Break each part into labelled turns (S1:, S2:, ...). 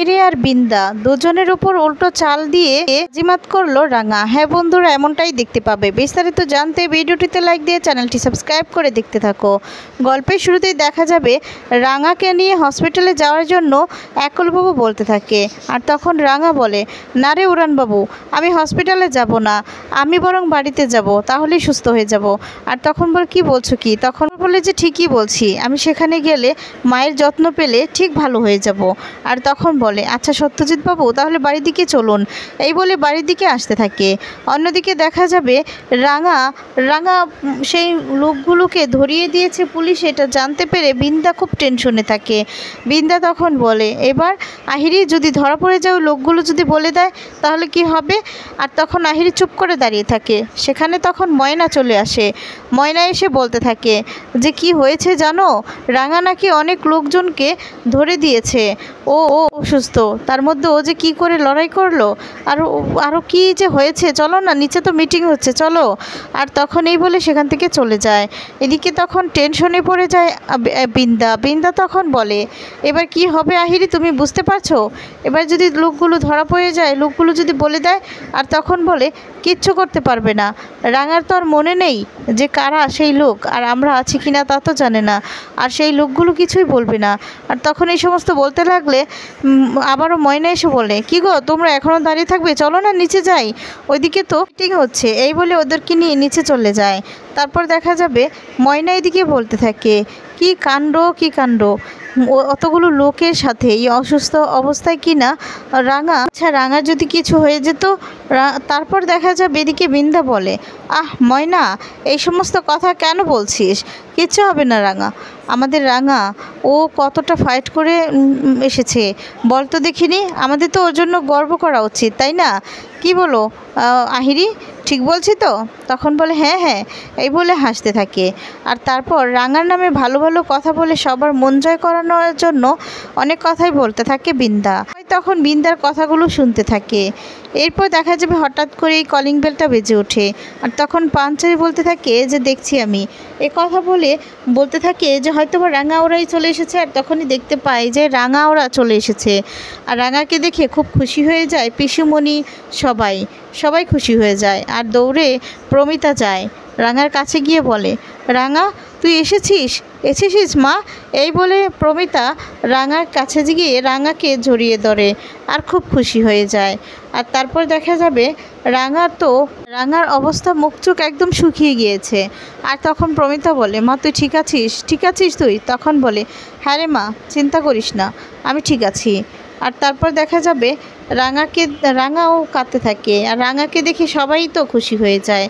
S1: আহিরি আর বিন্দা দুজনের উপর উল্টো চাল দিয়ে জিমাত করলো রাঙা। হ্যাঁ বন্ধুরা, এমনটাই দেখতে পাবে। বিস্তারিত জানতে ভিডিওটিতে লাইক দিয়ে চ্যানেলটি সাবস্ক্রাইব করে দেখতে থাকো। গল্পের শুরুতেই দেখা যাবে রাঙাকে নিয়ে হসপিটালে যাওয়ার জন্য একলবাবু বলতে থাকে। আর তখন রাঙা বলে, না রে উড়ানবাবু, আমি হসপিটালে যাব না, আমি বরং বাড়িতে যাব, তাহলেই সুস্থ হয়ে যাব। আর তখন বলে, কি বলছো কি? তখন বলে যে ঠিকই বলছি, আমি সেখানে গেলে মায়ের যত্ন পেলে ঠিক ভালো হয়ে যাব। আর তখন বলে, আচ্ছা সত্যজিৎ বাবু, তাহলে বাড়ির দিকে চলুন। এই বলে বাড়ির দিকে আসতে থাকে। অন্যদিকে দেখা যাবে রাঙা সেই লোকগুলোকে ধরিয়ে দিয়েছে পুলিশ, এটা জানতে পেরে বিন্দা খুব টেনশনে থাকে। বিন্দা তখন বলে, এবার আহিরি যদি ধরা পড়ে যায়, লোকগুলো যদি বলে দেয় তাহলে কি হবে? আর তখন আহিরি চুপ করে দাঁড়িয়ে থাকে। সেখানে তখন ময়না চলে আসে। ময়না এসে বলতে থাকে যে কি হয়েছে জানো, রাঙা নাকি অনেক লোকজনকে ধরে দিয়েছে, ও অসুস্থ, তার মধ্যে ও যে কি করে লড়াই করলো, আরও কি যে হয়েছে, চলো না, নিচে তো মিটিং হচ্ছে, চলো। আর তখন এই বলে সেখান থেকে চলে যায়। এদিকে তখন টেনশনে পড়ে যায় বিন্দা তখন বলে, এবার কি হবে আহিরি, তুমি বুঝতে পারছো? এবার যদি লোকগুলো ধরা পড়ে যায়, লোকগুলো যদি বলে দেয়, আর তখন বলে কিচ্ছু করতে পারবে না, রাঙার তো আর মনে নেই যে কারা সেই লোক, আর আমরা আছি কিনা তা তো জানে না, আর সেই লোকগুলো কিছুই বলবে না। আর তখন এই সমস্ত বলতে লাগলে আবারও ময়না এসে বলে, কি গো, তোমরা এখনও দাঁড়িয়ে থাকবে, চলো না নিচে যাই, ওইদিকে তো মিটিং হচ্ছে। এই বলে ওদেরকে নিয়ে নিচে চলে যায়। তারপর দেখা যাবে ময়না এদিকে বলতে থাকে, কি কাণ্ড, অতগুলো লোকের সাথে এই অসুস্থ অবস্থায় কি না রাঙা যদি কিছু হয়ে যেত। তারপর দেখা যাবে এদিকে বিন্দা বলে, ময়না, এই সমস্ত কথা কেন বলছিস? কিচ্ছু হবে না রাঙা, আমাদের রাঙা ও কতটা ফাইট করে এসেছে বল তো দেখিনি, আমাদের তো ওর জন্য গর্ব করা উচিত, তাই না? কি বলো আহিরি, ঠিক বলছি তো? তখন বলে, হ্যাঁ, এই বলে হাসতে থাকে। আর তারপর রাঙার নামে ভালো ভালো কথা বলে সবার মন জয় করানোর জন্য অনেক কথাই বলতে থাকে বিন্দা। তখন বিন্দার কথাগুলো শুনতে থাকে। এরপর দেখা যাবে হঠাৎ করে এই কলিং বেলটা বেজে ওঠে। আর তখন পাঞ্চারি বলতে থাকে যে দেখছি আমি, এ কথা বলতে থাকে যে হয়তো বা রাঙা ওরাই চলে এসেছে। আর তখনই দেখতে পায় যে রাঙা ওরা চলে এসেছে। আর রাঙাকে দেখে খুব খুশি হয়ে যায় পিসুমণি, সবাই খুশি হয়ে যায়। আর দৌড়ে প্রমিতা যায়, রাঙার কাছে গিয়ে বলে, রাঙা তুই এসেছিস মা। এই বলে প্রমিতা রাঙার কাছে গিয়ে রাঙাকে জড়িয়ে ধরে আর খুব খুশি হয়ে যায়। আর তারপর দেখা যাবে রাঙার অবস্থা, মুখ চোখ একদম শুকিয়ে গিয়েছে। আর তখন প্রমিতা বলে, মা তুই ঠিক আছিস তুই? তখন বলে, হ্যাঁ রে মা, চিন্তা করিস না, আমি ঠিক আছি। আর তারপর দেখা যাবে রাঙাও কাঁদতে থাকে। আর রাঙাকে দেখে সবাই তো খুশি হয়ে যায়।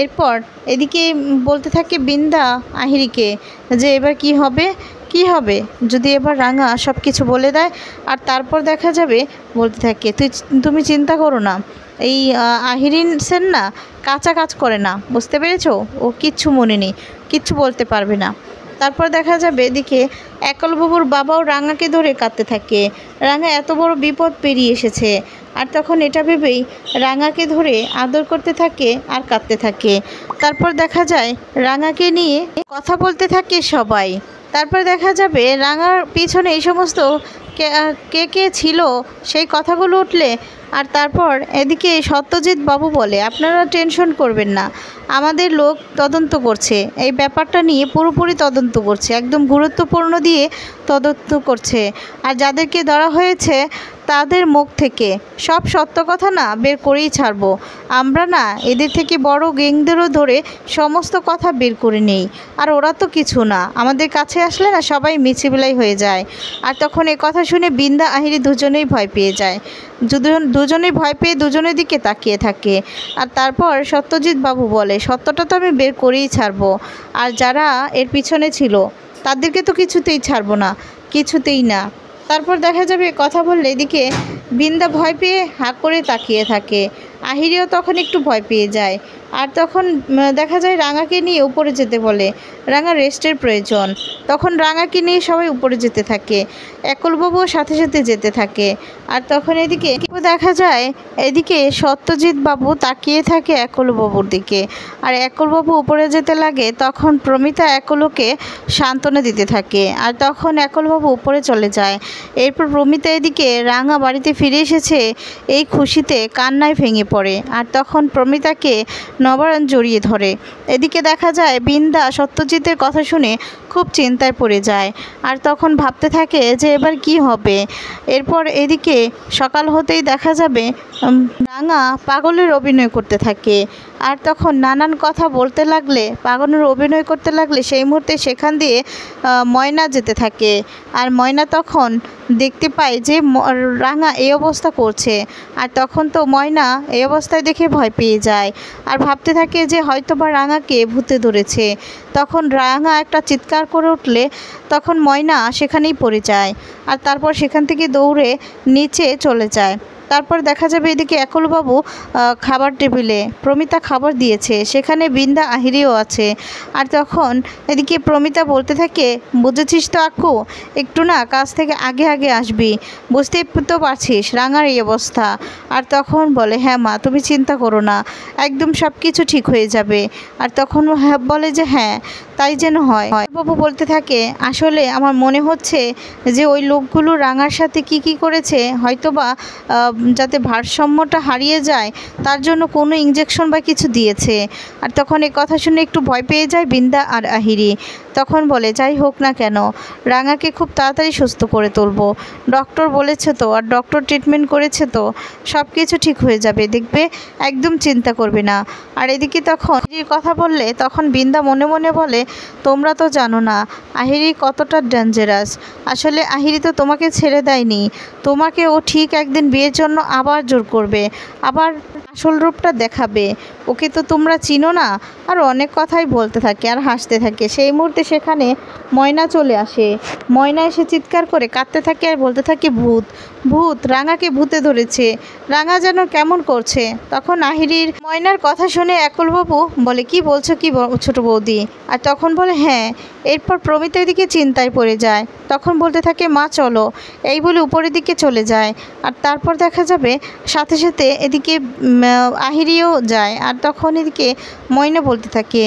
S1: এরপর এদিকে বলতে থাকে বিন্দা আহিরিকে যে এবার কি হবে যদি এবার রাঙা সব কিছু বলে দেয়। আর তারপর দেখা যাবে বলতে থাকে, তুমি চিন্তা করো না, এই আহিরিন সেন না কাঁচা কাজ করে না, বুঝতে পেরেছো? ও কিচ্ছু মনে নেই, কিচ্ছু বলতে পারবে না। তারপর দেখা যাবে এদিকে একলবাবুর বাবাও রাঙাকে ধরে কাঁদতে থাকে। রাঙা এত বড় বিপদ পেরিয়ে এসেছে। আর তখন এটা ভেবেই রাঙাকে ধরে আদর করতে থাকে আর কাঁদতে থাকে। তারপর দেখা যায় রাঙাকে নিয়ে কথা বলতে থাকে সবাই। তারপর দেখা যাবে রাঙার পিছনে এই সমস্ত কে ছিল সেই কথাগুলো উঠলে। আর তারপর এদিকে সত্যজিৎ বাবু বলে, আপনারা টেনশন করবেন না, আমাদের লোক তদন্ত করছে, এই ব্যাপারটা নিয়ে পুরোপুরি তদন্ত করছে, একদম গুরুত্বপূর্ণ দিয়ে তদন্ত করছে। আর যাদেরকে ধরা হয়েছে তাদের মুখ থেকে সব সত্য কথা না বের করেই ছাড়বো আমরা, না এদের থেকে বড় গ্যাংদেরও ধরে সমস্ত কথা বের করে নেই। আর ওরা তো কিছু না, আমাদের কাছে আসলে না সবাই মিছিমিলাই হয়ে যায়। আর তখন এ কথা শুনে বিন্দা আহিরি দুজনেই ভয় পেয়ে যায়। দুজনেই ভয় পেয়ে দুজনের দিকে তাকিয়ে থাকে। আর তারপর সত্যজিৎ বাবু বলে, সত্যটা তো আমি বের করেই ছাড়বো, আর যারা এর পিছনে ছিল তাদেরকে তো কিছুতেই ছাড়বো না, কিছুতেই না। তারপর দেখা যাবে কথা বললে এদিকে বিন্দা ভয় পেয়ে হাঁ করে তাকিয়ে থাকে। আহিরিও তখন একটু ভয় পেয়ে যায়। আর তখন দেখা যায় রাঙাকে নিয়ে উপরে যেতে বলে। রাঙা রেস্টের প্রয়োজন। তখন রাঙাকে নিয়ে সবাই উপরে যেতে থাকে। একলবাবুও সাথে সাথে যেতে থাকে। আর তখন এদিকে দেখা যায় এদিকে সত্যজিৎ বাবু তাকিয়ে থাকে একলবাবুর দিকে। আর একলবাবু উপরে যেতে লাগে, তখন প্রমিতা একলকে সান্ত্বনা দিতে থাকে। আর তখন একলবাবু উপরে চলে যায়। এরপর প্রমিতা এদিকে রাঙা বাড়িতে ফিরে এসেছে এই খুশিতে কান্নায় ভেঙে পড়ে। আর তখন প্রমিতাকে নবারণ জড়িয়ে ধরে। এদিকে দেখা যায় বৃন্দা সত্যজিতের কথা শুনে খুব চিন্তায় পড়ে যায়। আর তখন ভাবতে থাকে যে এবার কি হবে। এরপর এদিকে সকাল হতেই দেখা যাবে রাঙা পাগলের অভিনয় করতে থাকে। আর তখন নানান কথা বলতে লাগলে, পাগলের অভিনয় করতে লাগলে সেই মুহূর্তে সেখান দিয়ে ময়না যেতে থাকে। আর ময়না তখন দেখতে পায় যে রাঙা এই অবস্থা করছে। আর তখন তো ময়না এই অবস্থায় দেখে ভয় পেয়ে যায়। আর ভাবতে থাকে যে হয়তো বা রাঙাকে ভূতে ধরেছে। তখন রাঙা একটা চিৎকার করে উঠলে তখন ময়না সেখানেই পড়ে যায়। আর তারপর সেখান থেকে দৌড়ে নিচে চলে যায়। তারপর দেখা যাবে এদিকে একলবাবু খাবার টেবিলে প্রমিতা খাবার দিয়েছে, সেখানে বৃন্দা আহিরিও আছে। আর তখন এদিকে প্রমিতা বলতে থাকে, বুঝেছিস তো আক্কু, একটু না কাজ থেকে আগে আগে আসবি, বুঝতেই তো পারছিস রাঙার এই অবস্থা। আর তখন বলে, হ্যাঁ মা, তুমি চিন্তা করো না, একদম সব কিছু ঠিক হয়ে যাবে। আর তখন বলে যে হ্যাঁ তাই যেন হয়। বাবু বলতে থাকে, আসলে আমার মনে হচ্ছে যে ওই লোকগুলো রাঙার সাথে কি করেছে, হয়তোবা যাতে ভারসাম্যটা হারিয়ে যায় তার জন্য কোনো ইঞ্জেকশন বা কিছু দিয়েছে। আর তখন এই কথা শুনে একটু ভয় পেয়ে যায় বৃন্দা আর আহিরি। তখন বলে, যাই হোক না কেন, রাঙাকে খুব তাড়াতাড়ি সুস্থ করে তুলবো, ডক্টর বলেছে তো, আর ডক্টর ট্রিটমেন্ট করেছে তো, সব কিছু ঠিক হয়ে যাবে, দেখবে, একদম চিন্তা করবে না। আর এদিকে তখন আহিরির কথা বললে তখন বৃন্দা মনে মনে বলে, তোমরা তো জানো না আহিরি কতটা ডেঞ্জারাস। আসলে আহিরি তো তোমাকে ছেড়ে দেয়নি, তোমাকে ও ঠিক একদিন বিয়ের জন্য আবার জোর করবে, আবার আসল রূপটা দেখাবে, ওকে তো তোমরা চিনো না। আর অনেক কথাই বলতে থাকে আর হাসতে থাকে। সেই মুহূর্তে সেখানে ময়না চলে আসে। ময়না এসে চিৎকার করে কাঁদতে থাকে আর বলতে থাকে, ভূত ভূত, রাঙাকে ভূতে ধরেছে, রাঙা যেন কেমন করছে। তখন আহিরির ময়নার কথা শুনে একলবাবু বলে, কি বলছো কি ছোট বৌদি? আর তখন বলে, হ্যাঁ। এরপর প্রমিতা এদিকে চিন্তায় পড়ে যায়। তখন বলতে থাকে, মা চলো, এই বলে উপরের দিকে চলে যায়। আর তারপর দেখা যাবে সাথে সাথে এদিকে আহিরিও যায়। আর তখন এদিকে ময়না বলতে থাকে,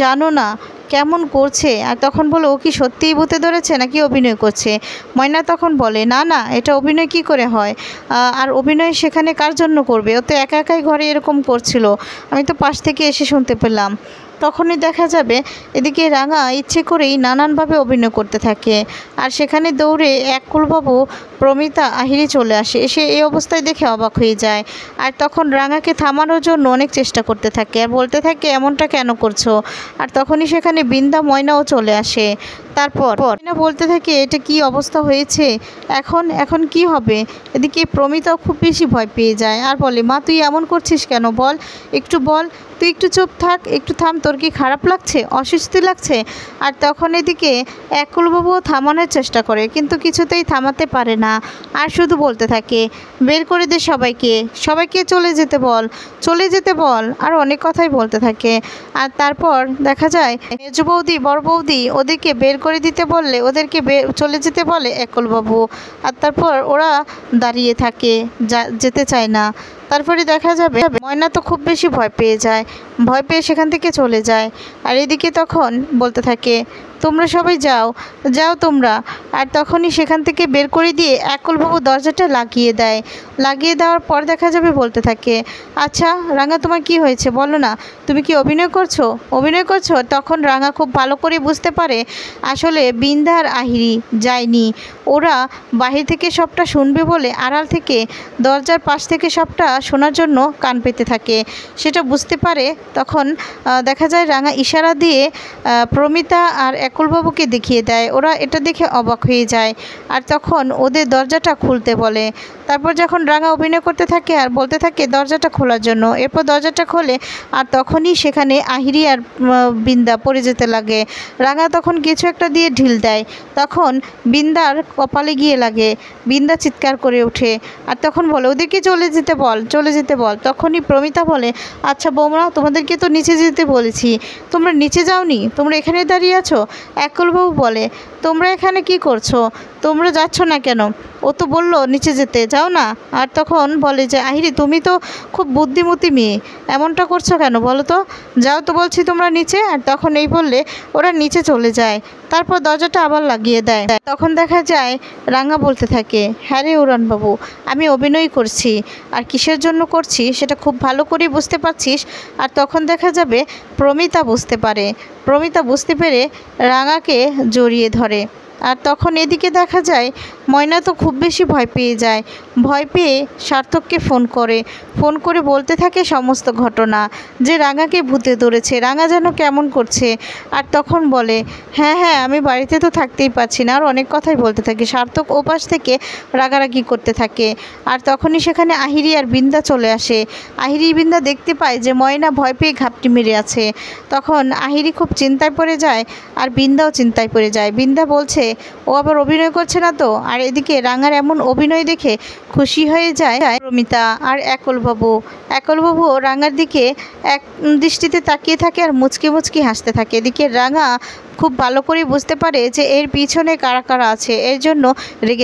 S1: জানো না কেমন করছে। আর তখন বলে, ও কি সত্যিই ভূতে ধরেছে নাকি অভিনয় করছে? ময়না তখন বলে, না না, এটা অভিনয় কি করে হয়, আর অভিনয় সেখানে কার জন্য করবে, ও তো একা একাই ঘরে এরকম করছিল, আমি তো পাশ থেকে এসে শুনতে পেলাম। তখনই দেখা যাবে এদিকে রাঙা ইচ্ছে করেই নানানভাবে অভিনয় করতে থাকে। আর সেখানে দৌড়ে একলবাবু, প্রমিতা, আহিরি চলে আসে। এসে এই অবস্থায় দেখে অবাক হয়ে যায়। আর তখন রাঙাকে থামানোর জন্য অনেক চেষ্টা করতে থাকে আর বলতে থাকে, এমনটা কেন করছো? আর তখনই সেখানে বৃন্দা ময়নাও চলে আসে। তারপর ময়না বলতে থাকে, এটা কি অবস্থা হয়েছে, এখন কি হবে? এদিকে প্রমিতাও খুব বেশি ভয় পেয়ে যায় আর বলে, মা তুই এমন করছিস কেন, বল, একটু বল, তুই একটু চুপ থাক, একটু থাম, তোর কি খারাপ লাগছে, অস্বস্তি লাগছে? আর তখন এদিকে একলবাবুও থামানোর চেষ্টা করে, কিন্তু কিছুতেই থামাতে পারে না। আর শুধু বলতে থাকে, বের করে দে সবাইকে চলে যেতে বল, আর অনেক কথাই বলতে থাকে। আর তারপর দেখা যায় মেজ বৌদি, বড় বৌদি ওদেরকে বের করে দিতে বললে ওদেরকে চলে যেতে বলে একলবাবু। আর তারপর ওরা দাঁড়িয়ে থাকে, যেতে চায় না। তারপরে দেখা যাবে ময়না তো খুব বেশি ভয় পেয়ে যায়, ভয় পেয়ে সেখান থেকে চলে যায়। আর এদিকে তখন বলতে থাকে, তোমরা সবাই যাও তোমরা। আর তখনই সেখান থেকে বের করে দিয়ে একলবাবু দরজাটা লাগিয়ে দেওয়ার পর দেখা যাবে বলতে থাকে, আচ্ছা রাঙা, তোমার কি হয়েছে বলো না, তুমি কি অভিনয় করছো? তখন রাঙা খুব ভালো করে বুঝতে পারে আসলে বৃন্দা আর আহিরি যায়নি, ওরা বাহির থেকে সবটা শুনবে বলে আড়াল থেকে দরজার পাশ থেকে সবটা শোনার জন্য কান পেতে থাকে। সেটা বুঝতে পারে। তখন দেখা যায় রাঙা ইশারা দিয়ে প্রমিতা আর একলবাবুকে দেখিয়ে দেয়। ওরা এটা দেখে অবাক হয়ে যায় আর তখন ওদের দরজাটা খুলতে বলে। তারপর যখন রাঙা অভিনয় করতে থাকে আর বলতে থাকে দরজাটা খোলার জন্য, এরপর দরজাটা খোলে আর তখনই সেখানে আহিরি আর বিন্দা পড়ে যেতে লাগে। রাঙা তখন কিছু একটা দিয়ে ঢিল দেয়, তখন বিন্দার কপালে গিয়ে লাগে। বিন্দা চিৎকার করে ওঠে আর তখন বলে ওদেরকে চলে যেতে বল। তখনই প্রমিতা বলে আচ্ছা বৌমা, তোমাদেরকে তো নিচে যেতে বলেছি, তোমরা নিচে যাওনি, তোমরা এখানে দাঁড়িয়ে আছো। একলবাবু বলে তোমরা এখানে কি করছো, তোমরা যাচ্ছ না কেন? ও তো বললো নিচে যেতে, যাও না। আর তখন বলে যে আহিরি তুমি তো খুব বুদ্ধিমতী মেয়ে, এমনটা করছো কেন বলো তো, যাও তো বলছি তোমরা নিচে। আর তখন এই বললে ওরা নিচে চলে যায়। তারপর দরজাটা আবার লাগিয়ে দেয়। তখন দেখা যায় রাঙা বলতে থাকে হ্যাঁ রে উড়ানবাবু, আমি অভিনয় করছি, আর কিসের জন্য করছি সেটা খুব ভালো করে বুঝতে পারছিস। আর তখন দেখা যাবে প্রমিতা বুঝতে পেরে রাঙাকে জড়িয়ে ধরে। আর তখন এদিকে দেখা যায় ময়না তো খুব বেশি ভয় পেয়ে সার্থককে ফোন করে বলতে থাকে সমস্ত ঘটনা, যে রাঙাকে ভূতে ধরেছে, রাঙা যেন কেমন করছে। আর তখন বলে হ্যাঁ আমি বাড়িতে তো থাকতেই পারছি না, আর অনেক কথাই বলতে থাকে। সার্থক ওপাশ থেকে রাগারাগি করতে থাকে। আর তখনই সেখানে আহিরি আর বিন্দা চলে আসে। আহিরি বিন্দা দেখতে পায় যে ময়না ভয় পেয়ে ঘাপটি মেরে আছে। তখন আহিরি খুব চিন্তায় পড়ে যায় আর বিন্দাও চিন্তায় পড়ে যায়। বিন্দা বলছে ও আবার অভিনয় করছে না তো। আর এদিকে রাঙার এমন অভিনয় দেখে খুশি হয়ে যায় প্রমিতা আর একলবাবু রাঙার দিকে এক দৃষ্টিতে তাকিয়ে থাকে আর মুচকি হাসতে থাকে। এদিকে রাঙা খুব ভালো করে বুঝতে পারে যে এর পিছনে কারা কারা আছে, এর জন্য রেগে